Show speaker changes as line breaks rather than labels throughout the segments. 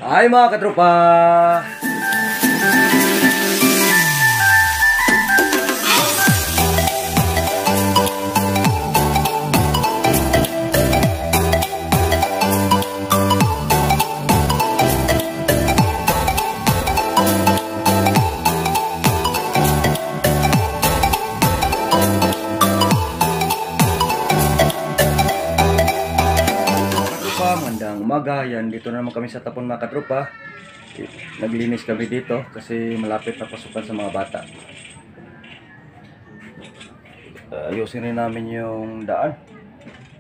Ay mga katropa! Magandang umaga, yan dito na naman kami sa Tapon mga katropa. Naglinis kami dito kasi malapit na pasukan sa mga bata. Ayusin rin namin yung daan.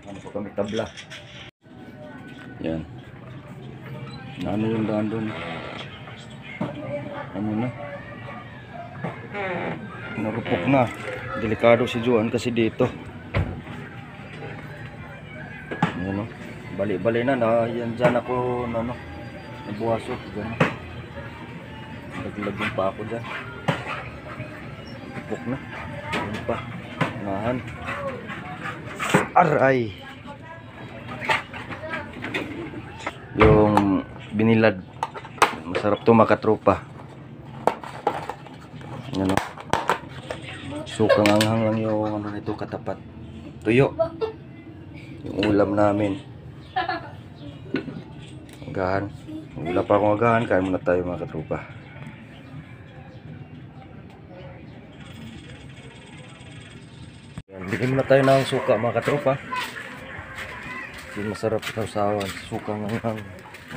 Ano po kami, tabla. Yan. Ano yung daan doon? Ano na? Narupok na. Delikado si Juan kasi dito. Ano? Bali-bali na yan dyan ako nabuhasot dyan. Naglagyan pa ako dyan. Pupok na. Yan pa. Nahan. Aray! Yung binilad. Masarap to makatropa. Ano? Sukang anghang lang yung ano nito katapat. Tuyo. Yung ulam namin. Agahan. Wala pa akong agahan. Kain muna tayo mga katropa. Bigyan muna tayo ng suka mga katropa. Kasi masarap sa usawan. Suka ngang.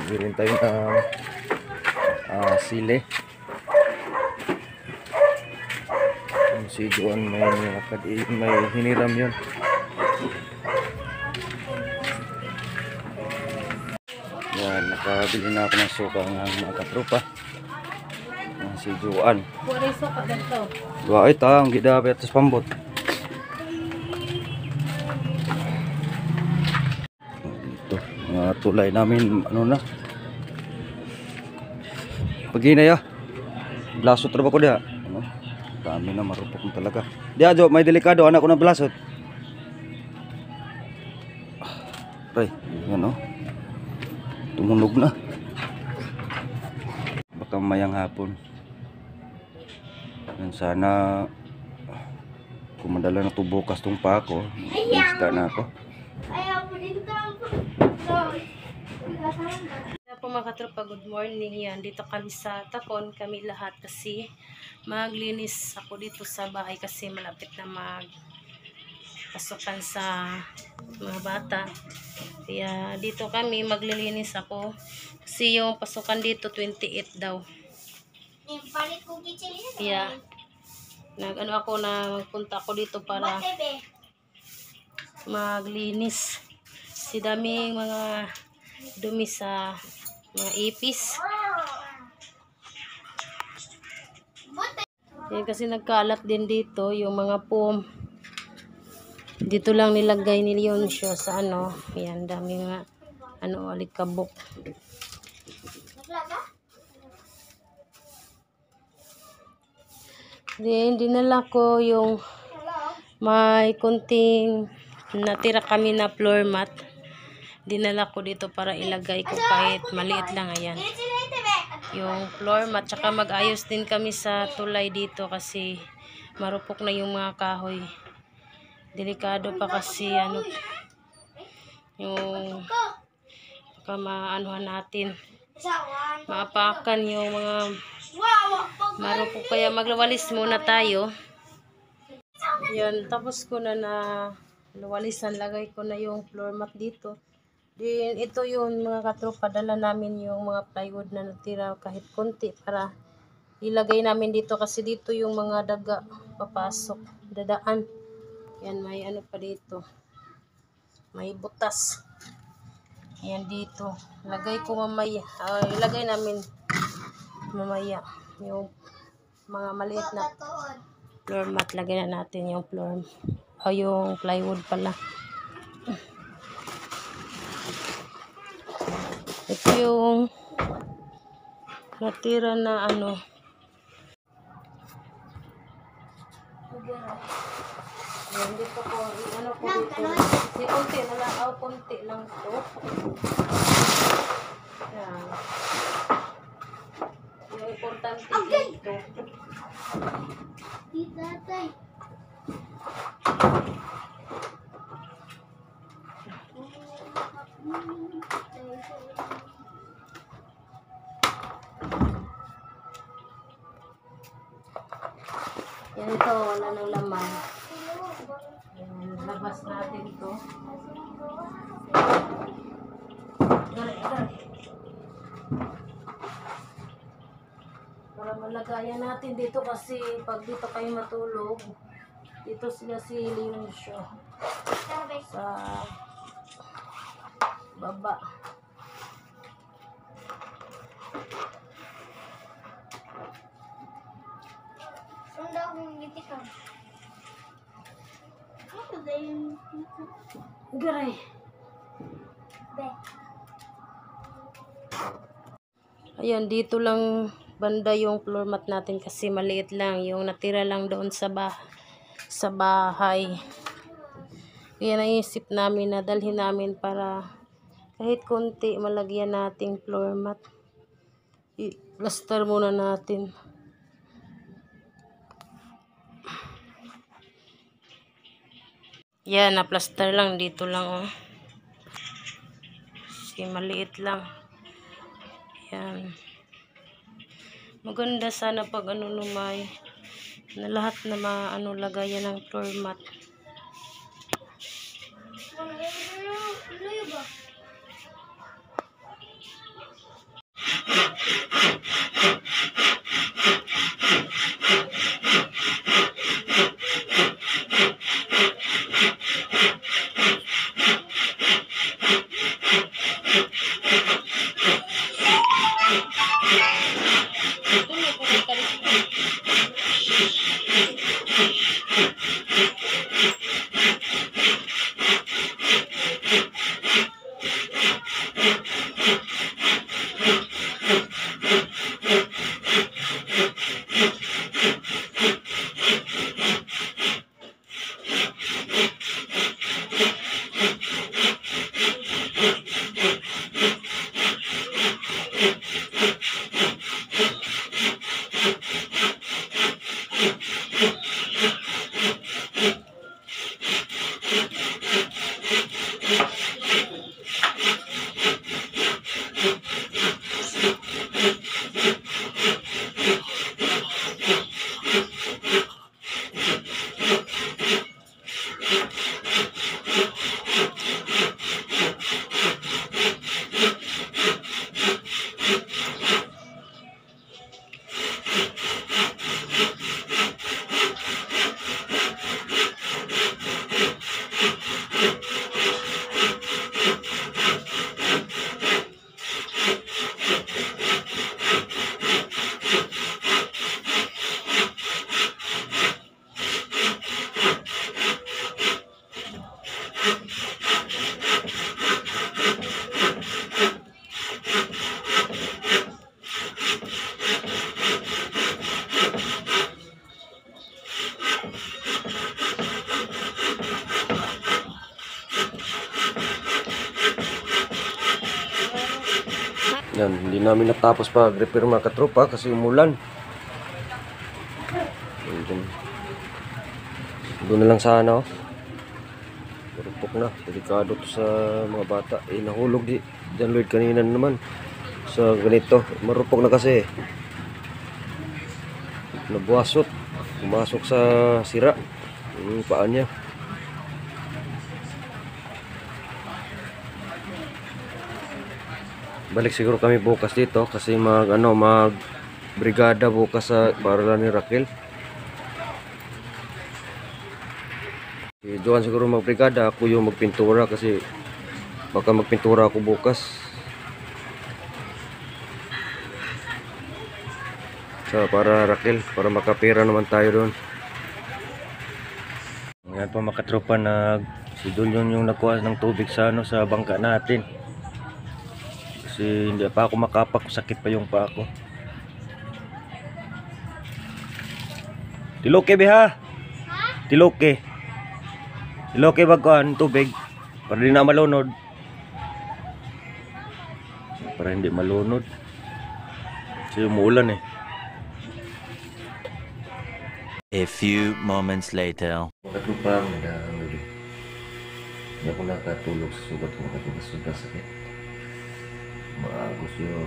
Bigyan tayo ng sili. Si Juan may hiniram yun. Yan, nakabili na ako ng suka ng mga katropa. Si Juan.
Puri suka dito.
Dua ito, ang gidabi at pambot. Ito, mga tulay namin, ano na. Pagina ya. Blasot ra ba ko dia? Ano? Dami na marupok na talaga. Dia Jo, may delikado anak ko na blasot. Ay, yan oh. Tumunog na. Baka mayang hapon. Yan sana kung madala na ito bukas itong pa ako. Isda na ako.
Po mga katropa, good morning. Yan, dito kami sa Tapon. Kami lahat kasi maglinis ako dito sa bahay kasi malapit na pasukan sa mga bata. Kaya dito kami maglilinis ako kasi yung pasukan dito 28 daw. Kaya magpunta ako dito para maglinis. Si daming mga dumi sa mga ipis. Yan kasi nagkalat din dito yung mga foam. Dito lang nilagay ni Leoncio sa ano. Yan, dami nga alikabok. Then, dinala ko yung may kunting natira kami na floor mat. Dinala ko dito para ilagay ko kahit maliit lang. Ayan. Yung floor mat. Tsaka mag-ayos din kami sa tulay dito kasi marupok na yung mga kahoy. Delikado pa kasi yung maanuhan natin, maapakan yung mga marupok, kaya maglawalis muna tayo. Yan, tapos ko na lawalisan, lagay ko na yung floor mat dito. Then ito yung mga katropa, dala namin yung mga plywood na natira kahit konti para ilagay namin dito kasi dito yung mga daga papasok, dadaan. Yan, may ano pa dito. May butas. Yan dito. Lagay ko mamaya. Ilagay namin mamaya. Yung mga maliit na floor mat. Lagay na natin yung floor. Yung plywood pala. Ito yung natira na ano. Yan, dito ko, ano ko dito. Si konti na lang, konti lang to. Yan. importante dito. Yan ito, wala nang laman. Yan, labas natin ito. Para malagayan natin dito kasi pag dito kayo matulog, dito sila siling siya sa baba. Garay. Ayan, dito lang banda yung floor mat natin kasi maliit lang. Yung natira lang doon sa bahay. Kaya naisip namin na dalhin namin para kahit konti malagyan nating floor mat. I-plaster muna natin. Yan, na-plaster lang. Dito lang, oh. Kasi maliit lang. Yan. Maganda sana pag ano numay na lahat na maano lagayan ng floor mat.
Yan, hindi namin natapos pag-repair mga katropa kasi umulan. Doon na lang sana, oh. Marupok na, delikado to sa mga bata. Nahulog di John Lloyd kanina naman sa ganito. Marupok na kasi, nabuwasot, pumasok sa sira yung paa niya. Balik siguro kami bukas dito kasi mag brigada bukas sa paralan ni Raquel. Si Joan siguro magbrigada, ako yung magpintura kasi baka magpintura ako bukas. So para Raquel, para makapira naman tayo doon. Ngayon pa makatropa si Dulyon yung nakuha ng tubig sa sa bangka natin. Kasi hindi pa ako makapak, sakit pa yung paa ko. Tiloke beha. Tiloke. Tiloke bagkuan tubig para di na malunod. Para hindi malunod. Kasi umuulan eh.
A few moments later.
Mga katropa, magandang gabi. Hindi ako nakatulog sa sugat ko kasi sobrang sakit. Gusto nyo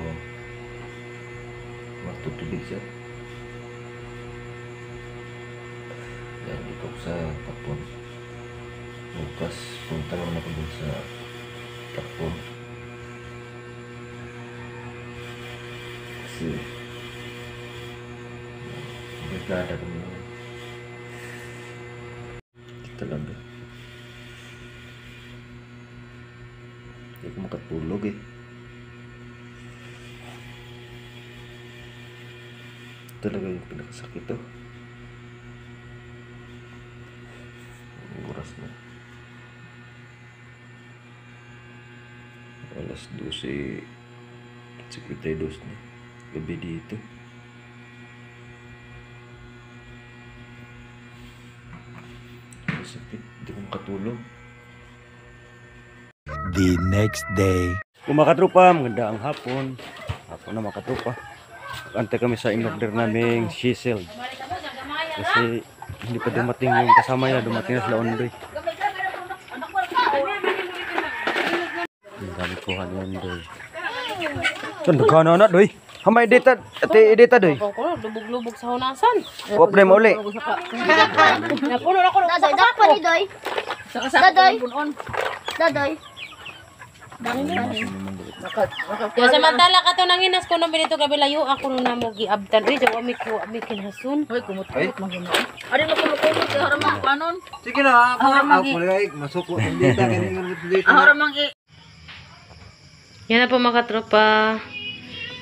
magtutubig siya. Yan, dito ako sa tapon. Bukas, punta naman ako dun sa tapon. Kasi nagdada kami naman. Talaga. Hindi ko makatulog eh. Talaga yung pinakasakit to. Oras na. Alas 12. 52 na. Gabi dito. Sakit. Hindi ko makatulog.
The next day.
Kung mga katropa, maganda ang hapon. Hapon na mga katropa. Antay kami sa in-order naming shield. Kasi hindi pa dumating yung kasama niya. Dumating na sila Ondoy. Ang dami ko ka ni Ondoy. Saan nagkana na doy? Hamay data. Ate data doy.
Lubog-lubog sa hunasan.
Huwag na mo uli.
Napuno na ko.
Dadoy, dapat ni Doy. Dadoy. Dadoy.
Kaya samantala ka to nang inas ko nang binito gabi layo ako nung namo giabtan. Uy, jawa mi kinhasun.
Hoy, kumot-kumot magina. Ari mo kumot-kumot kay haramang panon.
Sige na, ako lagi masuko hindi ta ganing dito.
Haramang
Yan na po mga katropa.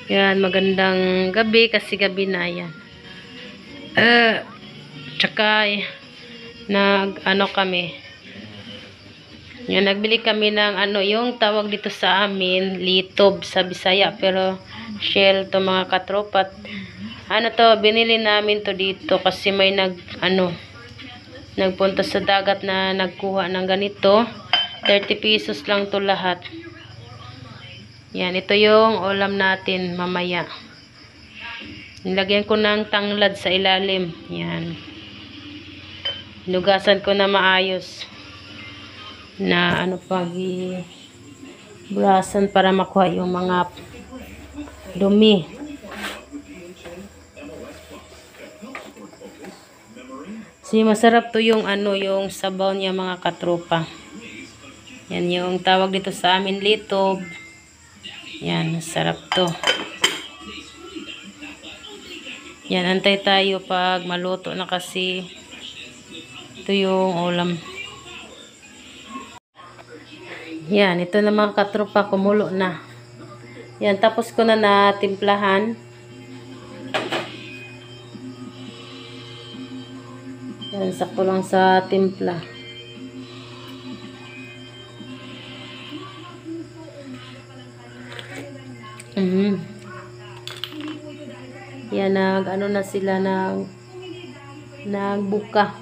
Yan, magandang gabi kasi gabi na yan. Tsaka ano kami. Yan, nagbili kami ng yung tawag dito sa amin, litob sa Bisaya, pero shell to mga katropa. Binili namin to dito kasi may nagpunta sa dagat na nagkuha ng ganito. 30 pesos lang to lahat. Yan, ito yung ulam natin mamaya. Nilagyan ko ng tanglad sa ilalim. Yan. Hinugasan ko na maayos. Na brasan para makuha yung mga dumi. Kasi masarap to yung yung sabaw niya mga katropa. Yan yung tawag dito sa amin, litob. Yan, masarap to. Yan, antay tayo pag maluto na kasi ito yung ulam. Yan, ito na mga katropa, kumulo na. Yan, tapos ko na natimplahan. Yan, sakto lang sa timpla. Yan, na sila nagbuka.